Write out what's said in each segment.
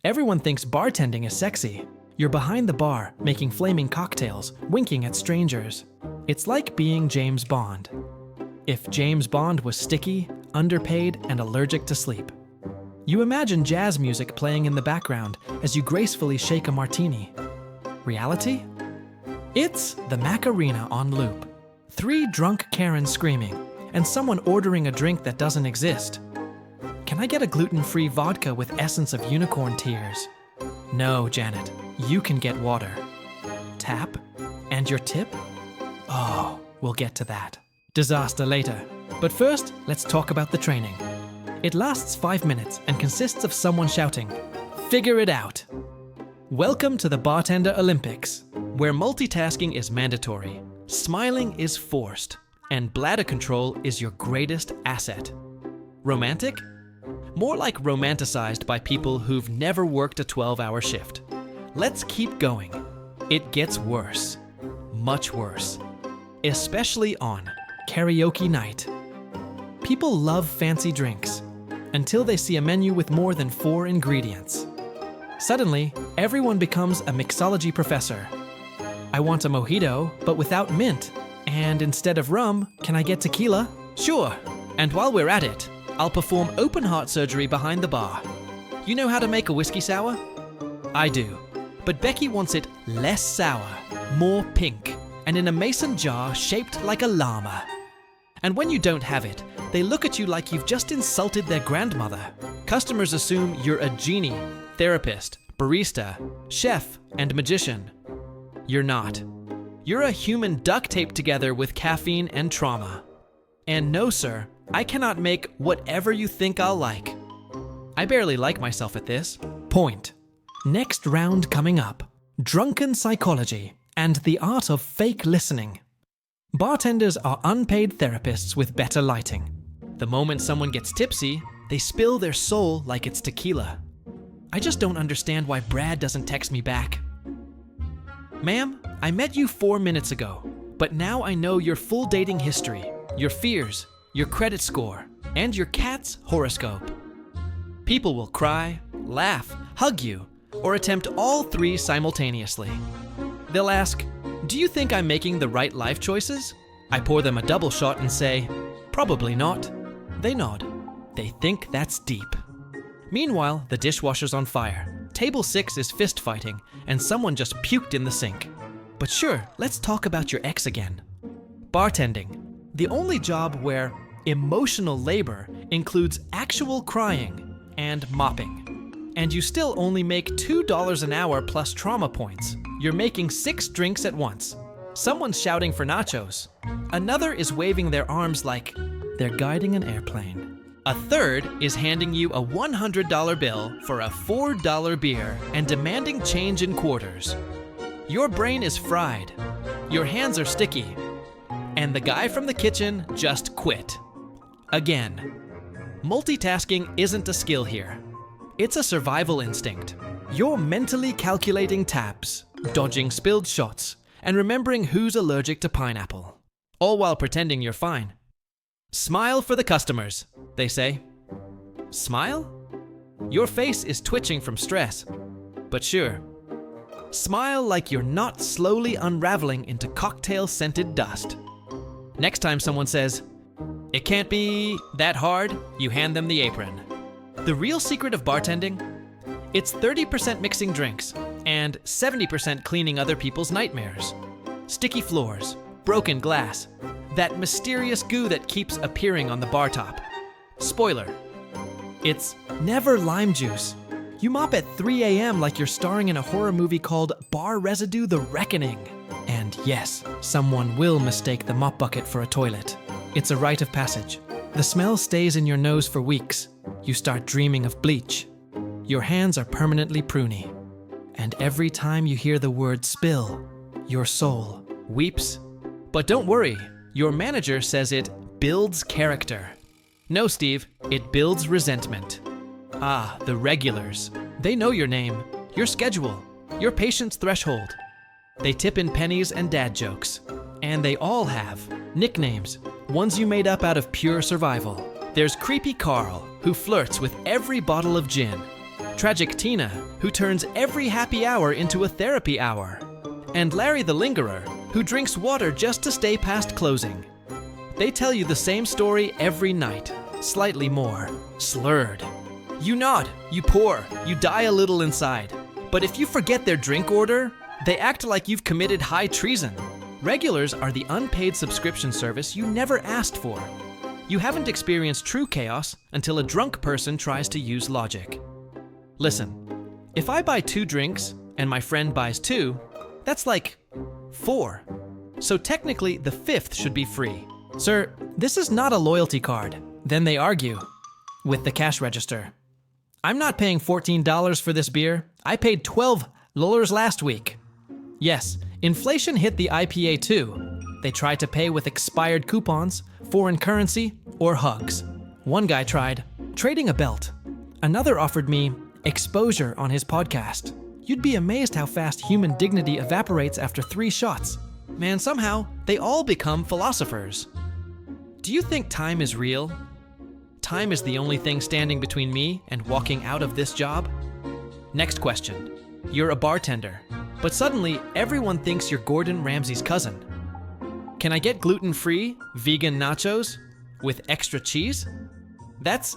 Everyone thinks bartending is sexy. You're behind the bar, making flaming cocktails, winking at strangers. It's like being James Bond. If James Bond was sticky, underpaid, and allergic to sleep. You imagine jazz music playing in the background as you gracefully shake a martini. Reality? It's the Macarena on loop. 3 drunk Karens screaming, and someone ordering a drink that doesn't exist. Can I get a gluten-free vodka with essence of unicorn tears? No, Janet, you can get water. Tap? And your tip? Oh, we'll get to that. Disaster later. But first, let's talk about the training. It lasts 5 minutes and consists of someone shouting, "Figure it out!" Welcome to the Bartender Olympics, where multitasking is mandatory, smiling is forced, and bladder control is your greatest asset. Romantic? More like romanticized by people who've never worked a 12-hour shift. Let's keep going. It gets worse. Much worse. Especially on karaoke night. People love fancy drinks until they see a menu with more than 4 ingredients. Suddenly, everyone becomes a mixology professor. I want a mojito, but without mint. And instead of rum, can I get tequila? Sure. And while we're at it, I'll perform open heart surgery behind the bar. You know how to make a whiskey sour? I do. But Becky wants it less sour, more pink, and in a mason jar shaped like a llama. And when you don't have it, they look at you like you've just insulted their grandmother. Customers assume you're a genie, therapist, barista, chef, and magician. You're not. You're a human duct taped together with caffeine and trauma. And no, sir, I cannot make whatever you think I'll like. I barely like myself at this point. Next round coming up, drunken psychology and the art of fake listening. Bartenders are unpaid therapists with better lighting. The moment someone gets tipsy, they spill their soul like it's tequila. I just don't understand why Brad doesn't text me back. Ma'am, I met you 4 minutes ago, but now I know your full dating history, your fears, your credit score, and your cat's horoscope. People will cry, laugh, hug you, or attempt all 3 simultaneously. They'll ask, "Do you think I'm making the right life choices?" I pour them a double shot and say, "Probably not." They nod. They think that's deep. Meanwhile, the dishwasher's on fire. Table 6 is fist fighting, and someone just puked in the sink. But sure, let's talk about your ex again. Bartending. The only job where emotional labor includes actual crying and mopping. And you still only make $2 an hour plus trauma points. You're making 6 drinks at once. Someone's shouting for nachos. Another is waving their arms like they're guiding an airplane. A third is handing you a $100 bill for a $4 beer and demanding change in quarters. Your brain is fried. Your hands are sticky. And the guy from the kitchen just quit. Again. Multitasking isn't a skill here. It's a survival instinct. You're mentally calculating taps, dodging spilled shots, and remembering who's allergic to pineapple. All while pretending you're fine. Smile for the customers, they say. Smile? Your face is twitching from stress. But sure. Smile like you're not slowly unraveling into cocktail-scented dust. Next time someone says, "It can't be that hard," you hand them the apron. The real secret of bartending? It's 30% mixing drinks and 70% cleaning other people's nightmares. Sticky floors, broken glass, that mysterious goo that keeps appearing on the bar top. Spoiler, it's never lime juice. You mop at 3 a.m. like you're starring in a horror movie called Bar Residue: The Reckoning. And yes, someone will mistake the mop bucket for a toilet. It's a rite of passage. The smell stays in your nose for weeks. You start dreaming of bleach. Your hands are permanently pruny. And every time you hear the word spill, your soul weeps. But don't worry, your manager says it builds character. No, Steve, it builds resentment. Ah, the regulars. They know your name, your schedule, your patience threshold. They tip in pennies and dad jokes. And they all have nicknames, ones you made up out of pure survival. There's Creepy Carl, who flirts with every bottle of gin. Tragic Tina, who turns every happy hour into a therapy hour. And Larry the Lingerer, who drinks water just to stay past closing. They tell you the same story every night, slightly more slurred. You nod, you pour, you die a little inside. But if you forget their drink order, they act like you've committed high treason. Regulars are the unpaid subscription service you never asked for. You haven't experienced true chaos until a drunk person tries to use logic. Listen, if I buy 2 drinks and my friend buys 2, that's like 4. So technically, the 5th should be free. Sir, this is not a loyalty card. Then they argue with the cash register. I'm not paying $14 for this beer. I paid $12 last week. Yes, inflation hit the IPA too. They tried to pay with expired coupons, foreign currency, or hugs. One guy tried trading a belt. Another offered me exposure on his podcast. You'd be amazed how fast human dignity evaporates after 3 shots. Man, somehow, they all become philosophers. Do you think time is real? Time is the only thing standing between me and walking out of this job? Next question. You're a bartender, but suddenly everyone thinks you're Gordon Ramsay's cousin. Can I get gluten-free, vegan nachos with extra cheese? That's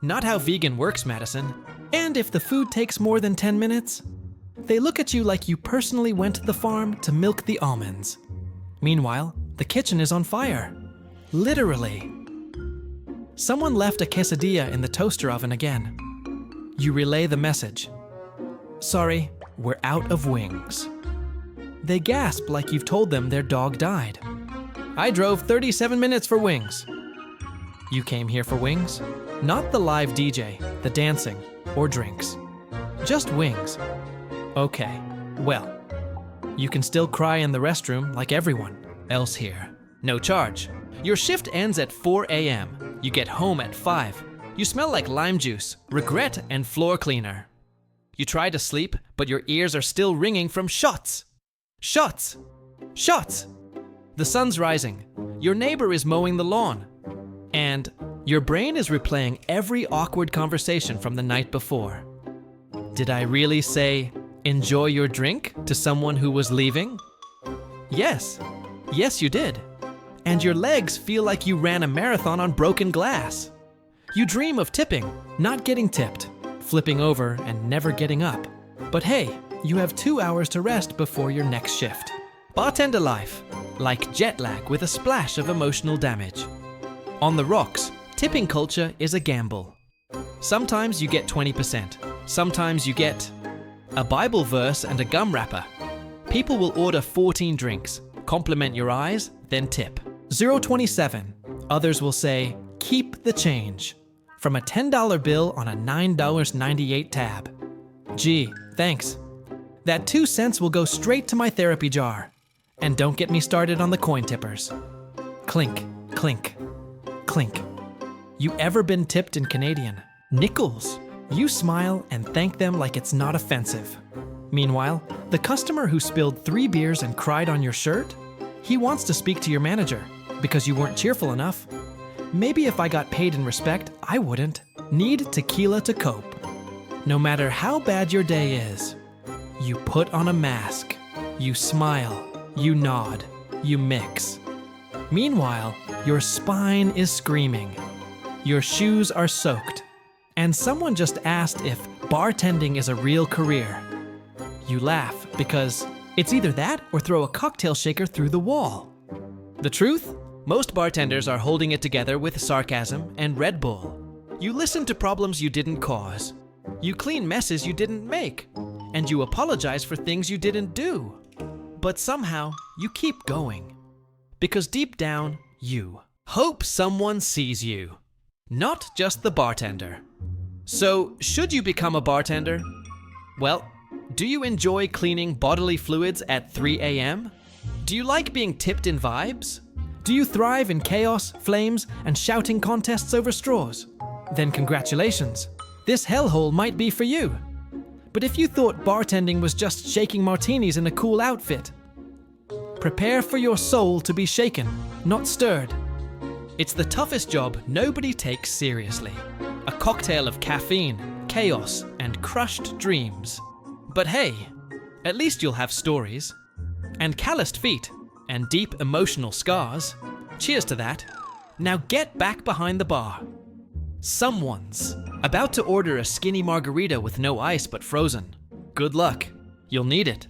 not how vegan works, Madison. And if the food takes more than 10 minutes, they look at you like you personally went to the farm to milk the almonds. Meanwhile, the kitchen is on fire. Literally. Someone left a quesadilla in the toaster oven again. You relay the message. Sorry, we're out of wings. They gasp like you've told them their dog died. I drove 37 minutes for wings. You came here for wings? Not the live DJ, the dancing, or drinks. Just wings. Okay, well, you can still cry in the restroom like everyone else here. No charge. Your shift ends at 4 a.m. You get home at 5. You smell like lime juice, regret, and floor cleaner. You try to sleep, but your ears are still ringing from shots. Shots! Shots! The sun's rising. Your neighbor is mowing the lawn. And your brain is replaying every awkward conversation from the night before. Did I really say, enjoy your drink to someone who was leaving? Yes. Yes, you did. And your legs feel like you ran a marathon on broken glass. You dream of tipping, not getting tipped, flipping over and never getting up. But hey, you have 2 hours to rest before your next shift. Bartender life, like jet lag with a splash of emotional damage. On the rocks, tipping culture is a gamble. Sometimes you get 20%. Sometimes you get a Bible verse and a gum wrapper. People will order 14 drinks, compliment your eyes, then tip. 0.27. Others will say, keep the change. From a $10 bill on a $9.98 tab. Gee, thanks. That 2 cents will go straight to my therapy jar. And don't get me started on the coin tippers. Clink, clink, clink. You ever been tipped in Canadian? Nickels. You smile and thank them like it's not offensive. Meanwhile, the customer who spilled 3 beers and cried on your shirt, he wants to speak to your manager because you weren't cheerful enough. Maybe if I got paid in respect, I wouldn't. Need tequila to cope. No matter how bad your day is, you put on a mask, you smile, you nod, you mix. Meanwhile, your spine is screaming. Your shoes are soaked. And someone just asked if bartending is a real career. You laugh because it's either that or throw a cocktail shaker through the wall. The truth? Most bartenders are holding it together with sarcasm and Red Bull. You listen to problems you didn't cause. You clean messes you didn't make. And you apologize for things you didn't do. But somehow, you keep going. Because deep down, you hope someone sees you. Not just the bartender. So, should you become a bartender? Well, do you enjoy cleaning bodily fluids at 3 a.m.? Do you like being tipped in vibes? Do you thrive in chaos, flames, and shouting contests over straws? Then congratulations. This hellhole might be for you. But if you thought bartending was just shaking martinis in a cool outfit, prepare for your soul to be shaken, not stirred. It's the toughest job nobody takes seriously. A cocktail of caffeine, chaos and crushed dreams. But hey, at least you'll have stories. And calloused feet and deep emotional scars. Cheers to that. Now get back behind the bar. Someone's about to order a skinny margarita with no ice but frozen. Good luck. You'll need it.